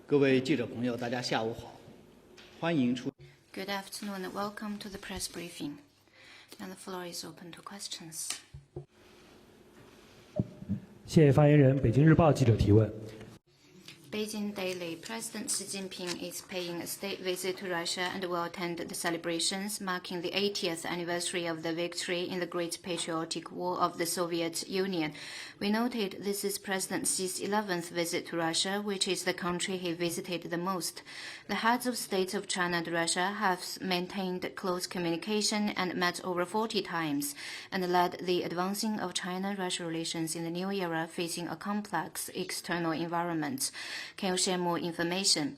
各位记者朋友，大家下午好，欢迎出。Good afternoon and welcome to the press briefing. Now the floor is open to questions. 谢谢发言人。北京日报记者提问。Beijing Daily. President Xi Jinping is paying a state visit to Russia and will attend the celebrations marking the 80th anniversary of the victory in the Great Patriotic War of the Soviet Union. We noted this is President Xi's 11th visit to Russia, which is the country he visited the most. The heads of states of China and Russia have maintained close communication and met over 40 times, and led the advancing of China-Russia relations in the new era facing a complex external environment. Can you share more information?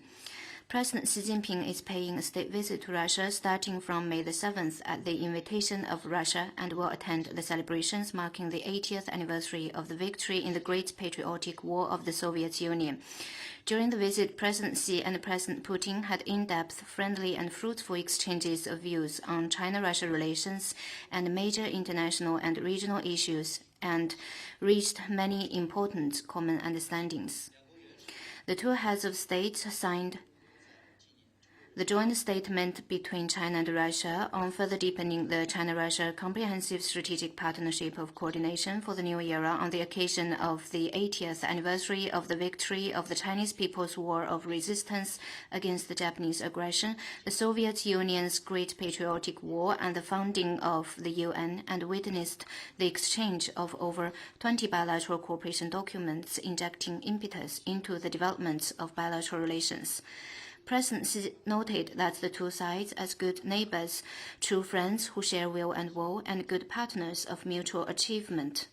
President Xi Jinping is paying a state visit to Russia starting from May the 7th at the invitation of Russia and will attend the celebrations marking the 80th anniversary of the victory in the Great Patriotic War of the Soviet Union. During the visit, President Xi and President Putin had in-depth, friendly and fruitful exchanges of views on China-Russia relations and major international and regional issues, and reached many important common understandings. The two heads of state signed the joint statement between China and Russia on further deepening the China-Russia Comprehensive Strategic Partnership of Coordination for the new era on the occasion of the 80th anniversary of the victory of the Chinese People's War of Resistance against the Japanese aggression, the Soviet Union's Great Patriotic War, and the founding of the UN, and witnessed the exchange of over 20 bilateral cooperation documents injecting impetus into the development of bilateral relations. President Xi noted that the two sides, as good neighbors, true friends who share will and woe, and good partners of mutual achievement.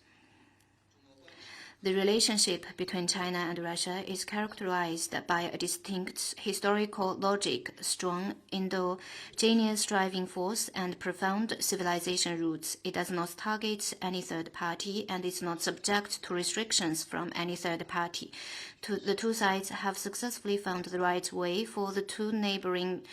The relationship between China and Russia is characterized by a distinct historical logic, strong endogenous driving force, and profound civilization roots. It does not target any third party and is not subject to restrictions from any third party. The two sides have successfully found the right way for the two neighboring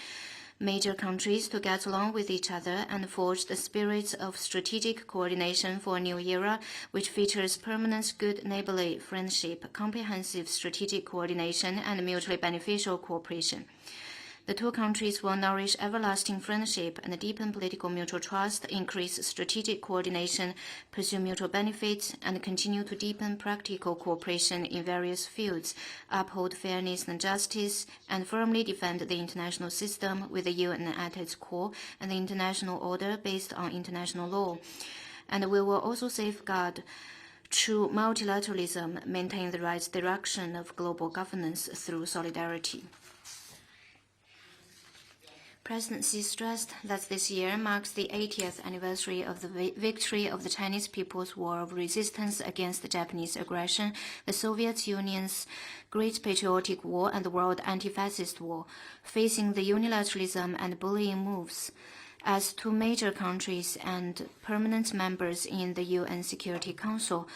major countries to get along with each other and forge the spirit of strategic coordination for a new era, which features permanent good neighborly friendship, comprehensive strategic coordination, and mutually beneficial cooperation. The two countries will nourish everlasting friendship and deepen political mutual trust, increase strategic coordination, pursue mutual benefits, and continue to deepen practical cooperation in various fields, uphold fairness and justice, and firmly defend the international system with the UN at its core and the international order based on international law. And we will also safeguard true multilateralism, maintain the right direction of global governance through solidarity. President Xi stressed that this year marks the 80th anniversary of the victory of the Chinese People's War of Resistance against the Japanese aggression, the Soviet Union's Great Patriotic War, and the World Anti-Fascist War, facing the unilateralism and bullying moves. As two major countries and permanent members in the UN Security Council,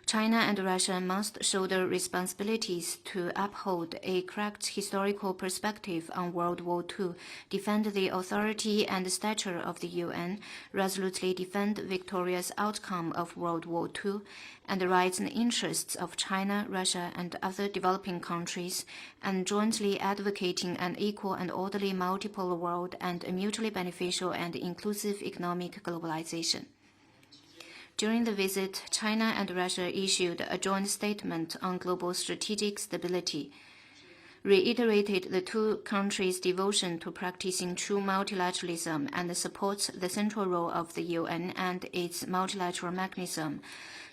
China and Russia must shoulder responsibilities to uphold a correct historical perspective on World War II, defend the authority and stature of the UN, resolutely defend the victorious outcome of World War II, and the rights and interests of China, Russia, and other developing countries, and jointly advocating an equal and orderly multipolar world and a mutually beneficial and inclusive economic globalization. During the visit, China and Russia issued a joint statement on global strategic stability, reiterated the two countries' devotion to practicing true multilateralism, and supports the central role of the UN and its multilateral mechanism,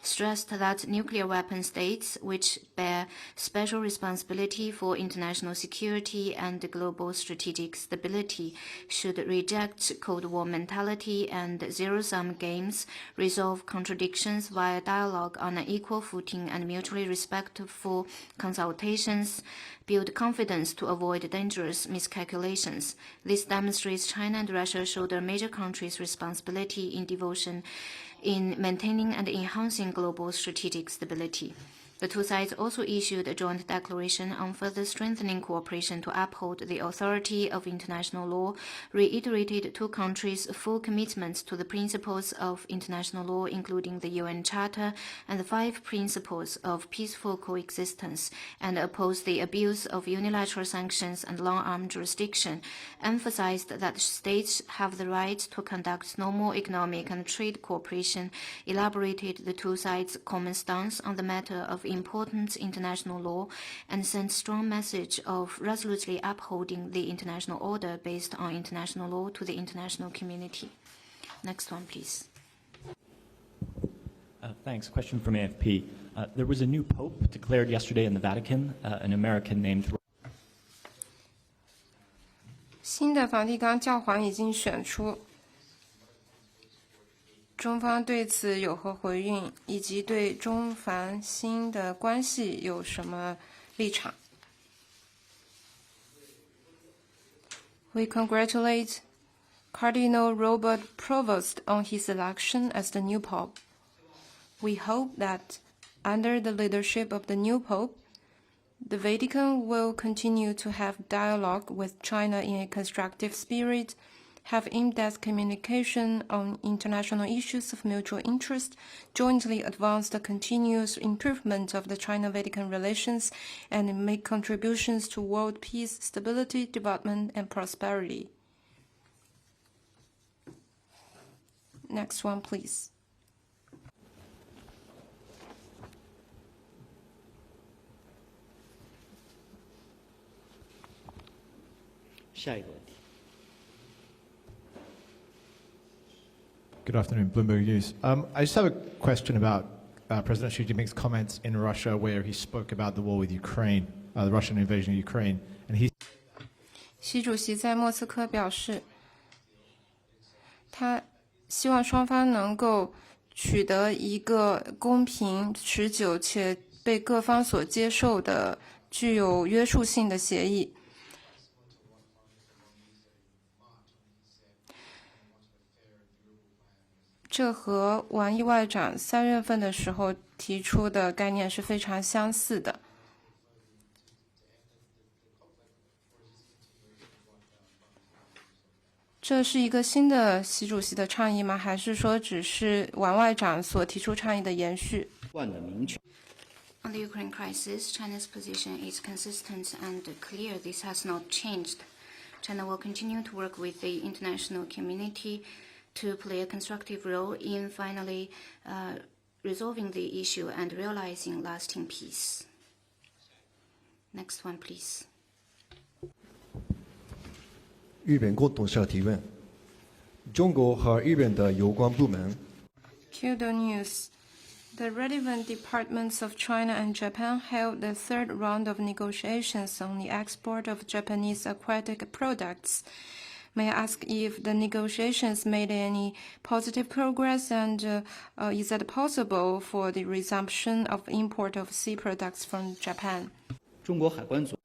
stressed that nuclear weapon states, which bear special responsibility for international security and global strategic stability, should reject Cold War mentality and zero-sum games, resolve contradictions via dialogue on an equal footing and mutually respectful consultations, build confidence to avoid dangerous miscalculations. This demonstrates China and Russia shoulder major countries' responsibility in devotion in maintaining and enhancing global strategic stability. The two sides also issued a joint declaration on further strengthening cooperation to uphold the authority of international law, reiterated two countries' full commitments to the principles of international law, including the UN Charter and the 5 principles of peaceful coexistence, and opposed the abuse of unilateral sanctions and long-arm jurisdiction, emphasized that states have the right to conduct normal economic and trade cooperation, elaborated the two sides' common stance on the matter of important international law, and sent strong message of resolutely upholding the international order based on international law to the international community. Next one, please. Thanks. Question from AFP. There was a new pope declared yesterday in the Vatican, an American named. 新的梵蒂冈教皇已经选出，中方对此有何回应，以及对中梵新的关系有什么立场 ？We congratulate Cardinal Robert Provost on his election as the new pope. We hope that, under the leadership of the new pope, the Vatican will continue to have dialogue with China in a constructive spirit, have in-depth communication on international issues of mutual interest, jointly advance the continuous improvement of the China-Vatican relations, and make contributions to world peace, stability, development, and prosperity. Next one, please. 下一个问题。 Good afternoon, Bloomberg News. I just have a question about President Xi Jinping's comments in Russia, where he spoke about the war with Ukraine, the Russian invasion of Ukraine, and he. 习主席在莫斯科表示，他希望双方能够取得一个公平、持久且被各方所接受的、具有约束性的协议。这和王毅外长3月份的时候提出的概念是非常相似的。这是一个新的习主席的倡议吗？还是说只是王外长所提出倡议的延续？ On the Ukraine crisis, China's position is consistent and clear. This has not changed. China will continue to work with the international community to play a constructive role in finally resolving the issue and realizing lasting peace. Next one, please. 日本共同社提问：中国和日本的有关部门 Kyodo News. The relevant departments of China and Japan held the third round of negotiations on the export of Japanese aquatic products. May I ask if the negotiations made any positive progress, and is it possible for the resumption of import of sea products from Japan? 中国海关总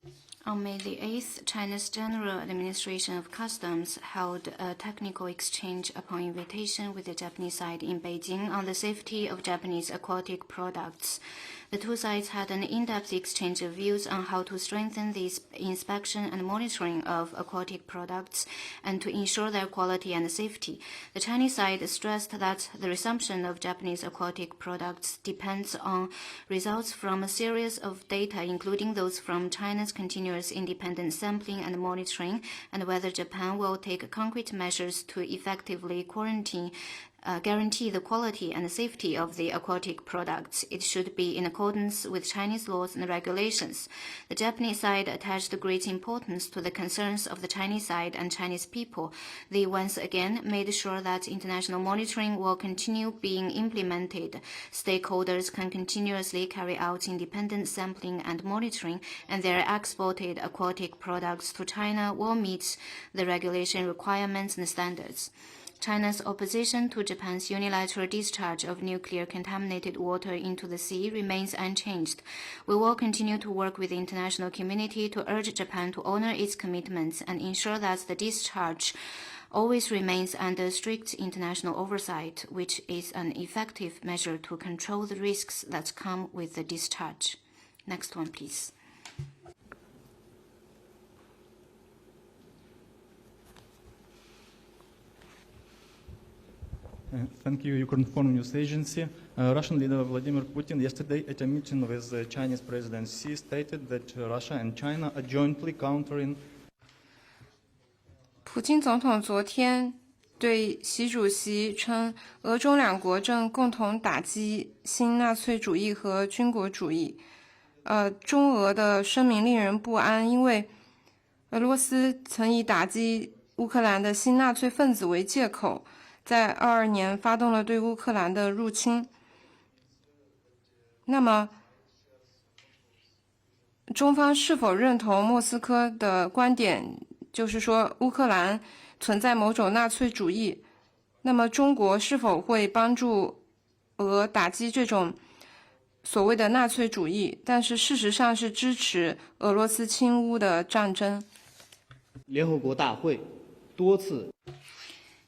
On May the 8th, China's General Administration of Customs held a technical exchange upon invitation with the Japanese side in Beijing on the safety of Japanese aquatic products. The two sides had an in-depth exchange of views on how to strengthen the inspection and monitoring of aquatic products and to ensure their quality and safety. The Chinese side stressed that the resumption of Japanese aquatic products depends on results from a series of data, including those from China's continuous independent sampling and monitoring, and whether Japan will take concrete measures to effectively guarantee the quality and safety of the aquatic products. It should be in accordance with Chinese laws and regulations. The Japanese side attached great importance to the concerns of the Chinese side and Chinese people. They once again made sure that international monitoring will continue being implemented. Stakeholders can continuously carry out independent sampling and monitoring, and their exported aquatic products to China will meet the regulation requirements and standards. China's opposition to Japan's unilateral discharge of nuclear contaminated water into the sea remains unchanged. We will continue to work with the international community to urge Japan to honor its commitments and ensure that the discharge always remains under strict international oversight, which is an effective measure to control the risks that come with the discharge. Next one, please. Thank you, Ukraine Foreign News Agency. Russian leader Vladimir Putin yesterday at a meeting with Chinese President Xi stated that Russia and China are jointly countering. 普京总统昨天对习主席称，俄中两国正共同打击新纳粹主义和军国主义。中俄的声明令人不安，因为俄罗斯曾以打击乌克兰的新纳粹分子为借口，在22年发动了对乌克兰的入侵。那么，中方是否认同莫斯科的观点，就是说乌克兰存在某种纳粹主义？那么中国是否会帮助俄打击这种所谓的纳粹主义？但是事实上是支持俄罗斯侵乌的战争。联合国大会多次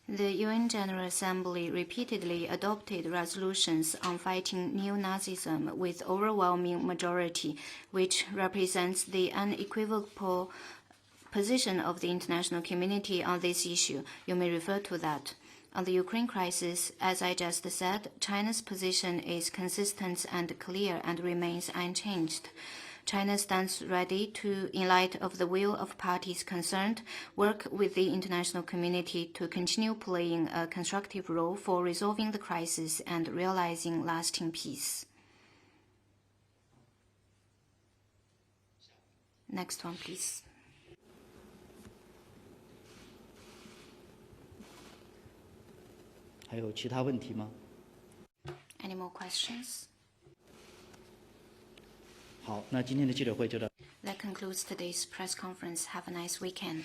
The UN General Assembly repeatedly adopted resolutions on fighting neo-Nazism with overwhelming majority, which represents the unequivocal position of the international community on this issue. You may refer to that. On the Ukraine crisis, as I just said, China's position is consistent and clear and remains unchanged. China stands ready to, in light of the will of parties concerned, work with the international community to continue playing a constructive role for resolving the crisis and realizing lasting peace. Next one, please. Any more questions? 好，那今天的记者会就到。 That concludes today's press conference. Have a nice weekend.